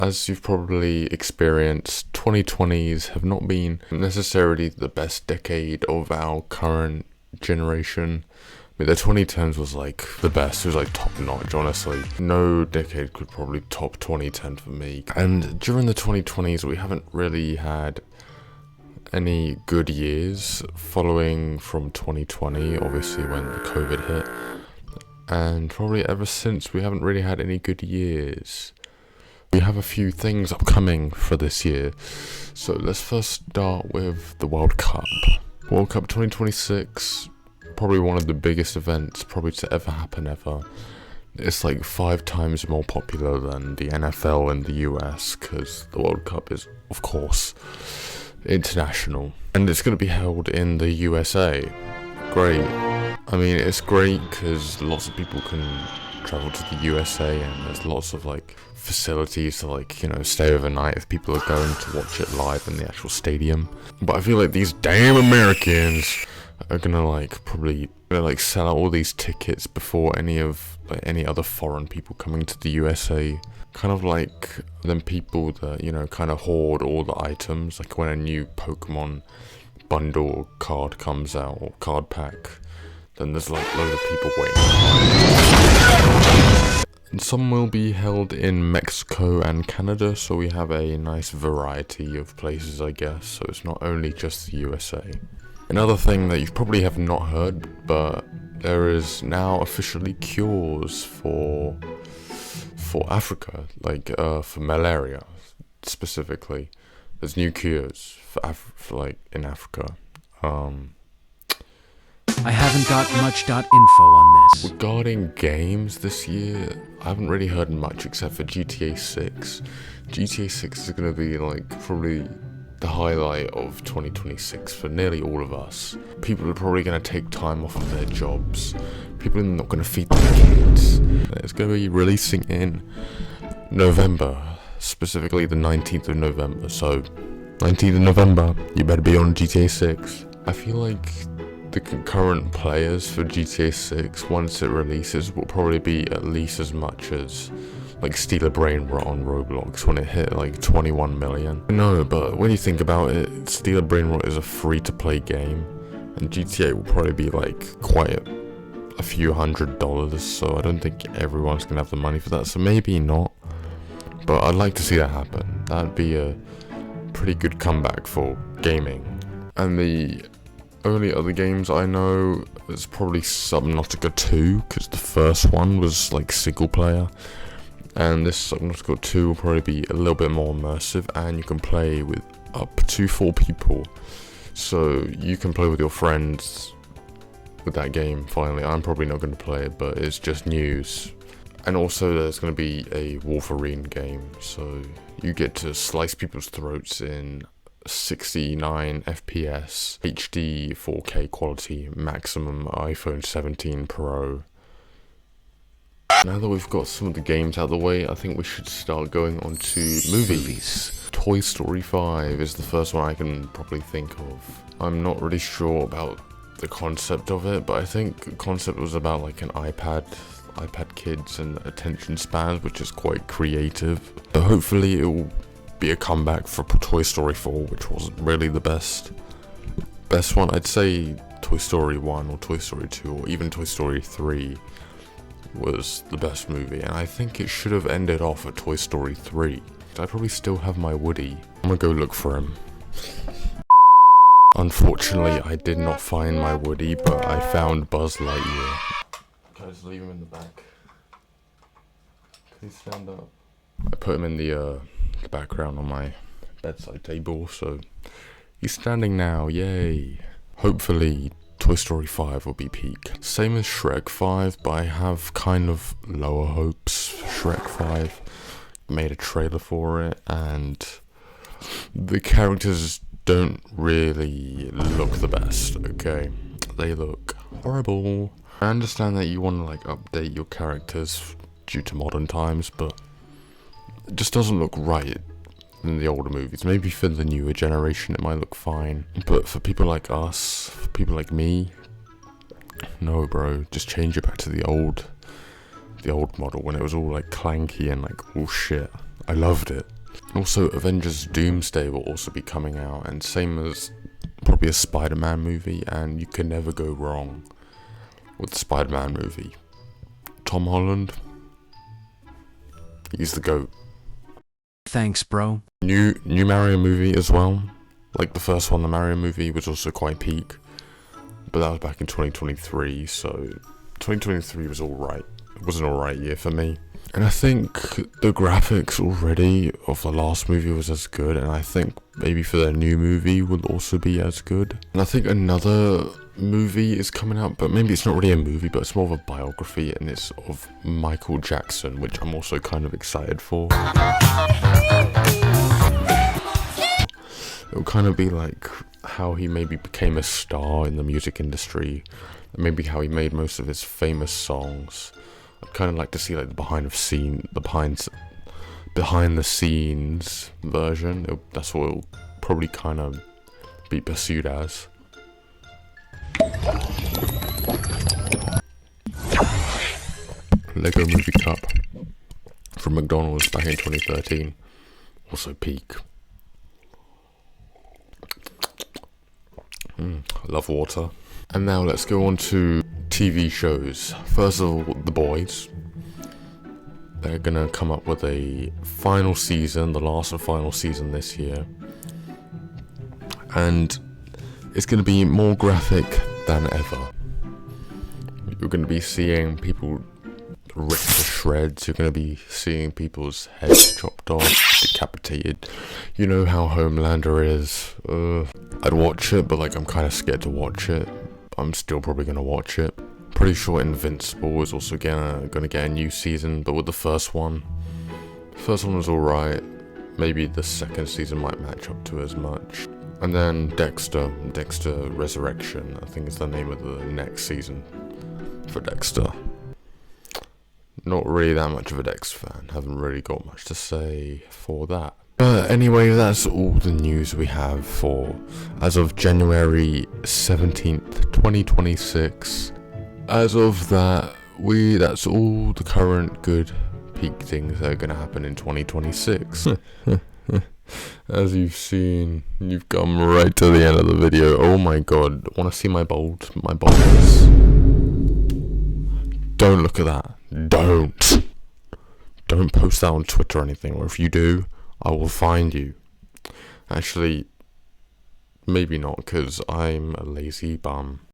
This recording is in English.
As you've probably experienced, 2020s have not been necessarily the best decade of our current generation. I mean, the 2010s was like the best. It was like top notch, honestly. No decade could probably top 2010 for me. And during the 2020s, we haven't really had any good years following from 2020, obviously when COVID hit. And probably ever since, we haven't really had any good years. We have a few things upcoming for this year. So let's first start with the World Cup. World Cup 2026, probably one of the biggest events probably to ever happen ever. It's like 5 times more popular than the NFL in the US, because the World Cup is, of course, international. And it's going to be held in the USA. Great. I mean, it's great because lots of people can travel to the USA, and there's lots of like facilities to like, you know, stay overnight if people are going to watch it live in the actual stadium. But I feel like these damn Americans are gonna like probably gonna like sell out all these tickets before any other foreign people coming to the USA. Kind of like them people that, you know, kind of hoard all the items, like when a new Pokemon bundle or card comes out or card pack, then there's like loads of people waiting. And some will be held in Mexico and Canada, so we have a nice variety of places, I guess, so it's not only just the USA. Another thing that you probably have not heard, but there is now officially cures for Africa, like for malaria specifically. There's new cures for like in Africa. I haven't got much info on this. Regarding games this year, I haven't really heard much except for GTA 6. GTA 6 is going to be like probably the highlight of 2026 for nearly all of us. People are probably going to take time off of their jobs. People are not going to feed their kids. It's going to be releasing in November, specifically the 19th of November. So, 19th of November, you better be on GTA 6. I feel like the concurrent players for GTA 6, once it releases, will probably be at least as much as like Steal a Brain Rot on Roblox when it hit like 21 million. No, but when you think about it, Steal a Brain Rot is a free-to-play game, and GTA will probably be like quite a few $100s, so I don't think everyone's gonna have the money for that, so maybe not. But I'd like to see that happen. That'd be a pretty good comeback for gaming. And the only other games I know is probably Subnautica 2, because the first one was like single player, and this Subnautica 2 will probably be a little bit more immersive, and you can play with up to 4 people, so you can play with your friends with that game. Finally, I'm probably not going to play it, but it's just news. And also there's going to be a Wolverine game, so you get to slice people's throats in 69 FPS, HD 4K quality, maximum iPhone 17 Pro. Now that we've got some of the games out of the way, I think we should start going on to movies. Toy Story 5 is the first one I can probably think of. I'm not really sure about the concept of it, but I think the concept was about like an iPad kids and attention spans, which is quite creative. So hopefully it will be a comeback for Toy Story 4, which wasn't really the best one. I'd say Toy Story 1 or Toy Story 2 or even Toy Story 3 was the best movie, and I think it should have ended off at Toy Story 3. I probably still have my Woody. I'm gonna go look for him. Unfortunately, I did not find my Woody, but I found Buzz Lightyear. Can I just leave him in the back? Please stand up. I put him in the background on my bedside table, so he's standing now, yay. Hopefully Toy Story 5 will be peak. Same as Shrek 5, but I have kind of lower hopes for Shrek 5. Made a trailer for it, and the characters don't really look the best, okay? They look horrible. I understand that you want to like update your characters due to modern times, but it just doesn't look right in the older movies. Maybe for the newer generation it might look fine, but for people like us, for people like me, no bro, just change it back to the old model when it was all like clanky and like all shit. I loved it. Also, Avengers Doomsday will also be coming out, and same as probably a Spider-Man movie, and you can never go wrong with the Spider-Man movie. Tom Holland, he's the GOAT. Thanks, bro. New Mario movie as well. Like the first one, the Mario movie was also quite peak, but that was back in 2023, so 2023 was alright. It was an alright year for me. And I think the graphics already of the last movie was as good, and I think maybe for their new movie will also be as good. And I think another movie is coming out, but maybe it's not really a movie, but it's more of a biography, and it's of Michael Jackson, which I'm also kind of excited for. It'll kind of be like how he maybe became a star in the music industry, and maybe how he made most of his famous songs. I'd kind of like to see like the behind the scenes version. That's what it'll probably kind of be pursued as. Lego Movie Cup from McDonald's back in 2013. Also peak. I love water. And now let's go on to TV shows. First of all, The Boys. They're gonna come up with a final season, the last and final season this year. And it's gonna be more graphic than ever. You're gonna be seeing people ripped to shreds. You're gonna be seeing people's heads chopped off, decapitated. You know how Homelander is. I'd watch it, but like I'm kind of scared to watch it. I'm still probably gonna watch it. Pretty sure Invincible is also gonna get a new season, but with the first one was alright. Maybe the second season might match up to as much. And then Dexter Resurrection, I think is the name of the next season for Dexter. Not really that much of a Dexter fan, haven't really got much to say for that. But anyway, that's all the news we have for as of January 17th, 2026. As of that, that's all the current good peak things that are going to happen in 2026. As you've seen, you've come right to the end of the video. Oh my god, want to see my boldness? Don't look at that. Don't post that on Twitter or anything, or if you do, I will find you. Actually, maybe not, because I'm a lazy bum.